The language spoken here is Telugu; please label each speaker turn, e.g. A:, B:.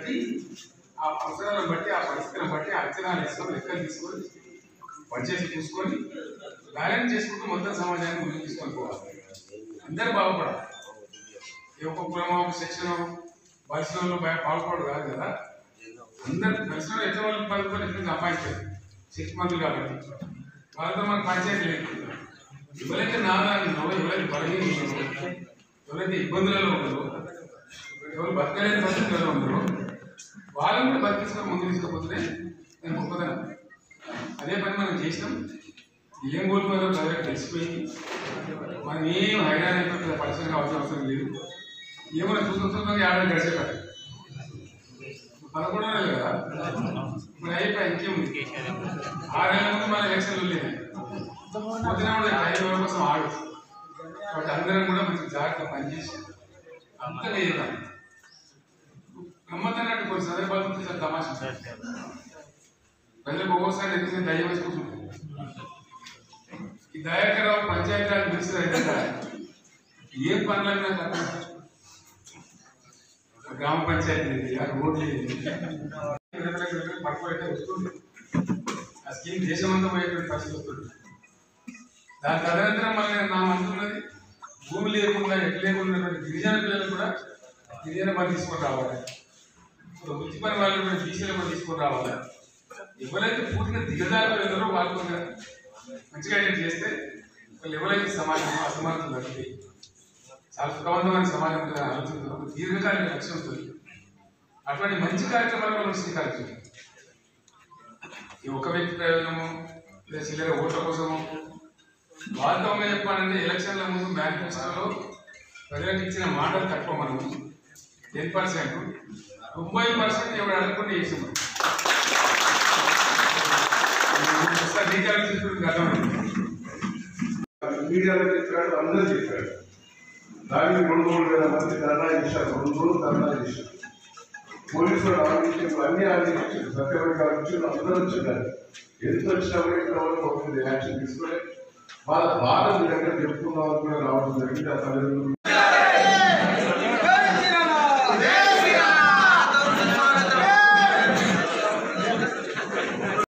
A: బట్టి ఆ అవసరాలను బట్టి ఆ పరిస్థితులను బట్టి అంచనాలు వేసుకొని లెక్కలు తీసుకొని బడ్జెట్ చూసుకొని బ్యాలెన్స్ చేసుకుంటూ మొత్తం సమాజాన్ని ముందుకు తీసుకొని పోవాలి. అందరూ బాగుపడాలి. ఒక కులమో ఒక సెక్షన్ పరిశ్రమలో బాగుపడదు కాదు కదా. అందరు పరిశ్రమలో ఎట్లా వాళ్ళు పలుకొని ఎట్లా సంపాదించారు శక్తిమంతులు కాబట్టి వాళ్ళతో మనకు పంచాయతీ లేదు. ఎవరైతే నాదాలు ఎవరైతే బలహీన ఎవరైతే ఇబ్బందులలో ఉండరు ఎవరు బతకలేని పరిస్థితుల్లో ఉండరు వాళ్ళని కూడా బతికించుకొని ముందు తీసుకుపోతే నేను గొప్పదనం. అదే పని మనం చేసినాం. ఏం కోల్పోయారో ప్రజలకు తెలిసిపోయింది. మనం ఏం హైరాణ అయిపోతుంది పరిశ్రమ అవసరం లేదు. ఏమైనా చూస్తుండగా ఏడాది గడిచేపారు 11 నెలలు కదా మరి అయిపోయి ఇంకేముంది. 6 నెలల ముందు మన ఎలక్షన్లు లేదు. పొద్దున కూడా 5 రోజుల కోసం ఆడు కాబట్టి అందరం కూడా మంచి జాగ్రత్తగా పనిచేసి అంతగా చేద్దాం. గమ్మత్తన్నట్టు కొన్ని సందర్భాలు సార్ తమాషా ప్రజలకు ఒక్కోసారి ఎందుకంటే దయ వేసి కూర్చుంటారు. ఈ దయాకరావు పంచాయతీరాజ్ మినిస్టర్ అయితే ఏం పనులన్నా గ్రామ పంచాయతీ రోడ్లు పట్టుకోవైతే వస్తుంది. ఆ స్కీమ్ దేశమంతా పోయేటువంటి పరిస్థితి వస్తుంది. దాని తదనంతరం మళ్ళీ నా మంత్రున్నది భూమి లేకుండా ఎట్లా లేకుండా గిరిజన పిల్లలు కూడా గిరిజన పని తీసుకొని రావాలి. వృత్తి పని వాళ్ళు కూడా బీసీలు కూడా తీసుకొని రావాలి. ఎవరైతే పూర్తిగా దిగజారులు వెళ్ళారో వాళ్ళు కూడా మంచిగా చేస్తే వాళ్ళు ఎవరైతే సమాజం అసమానతలు తగ్గుతాయి. చాలా సుఖవంతమైన సమాజం ఉంటుంది ఆలోచన దీర్ఘకాలిక లక్ష్యం ఉంటుంది. అటువంటి మంచి కార్యక్రమాలు మనం స్వీకరించాలి. ఈ ఒక వ్యక్తి ప్రయోజనము లేదా చిల్లర ఓట్ల కోసము వాస్తవంగా చెప్పాలంటే ఎలక్షన్ల ముందు మేనిఫెస్టోలో ప్రజలకు ఇచ్చిన మాటలు తక్కువ. మనం 10% 90% ఎవరు అడగకుండా చేసాం.
B: మీడియాలో చెప్పాడు, అందరూ చెప్పాడు. దానికి 2,000 మంది ధర్నా చేశారు. 2 రోజులు ధర్నా చేశారు. పోలీసులు ఆలోచించారు, అన్ని ఆలోచించారు. సత్యవతి ఆలోచించారు, అందరూ వచ్చినారు. ఎంత వచ్చినా కూడా ఇక్కడ వరకు యాక్షన్ తీసుకుని వాళ్ళ బాధ మీ దగ్గర చెప్పుకున్న వాళ్ళు కూడా రావడం జరిగింది. ఆ తల్లిదండ్రులు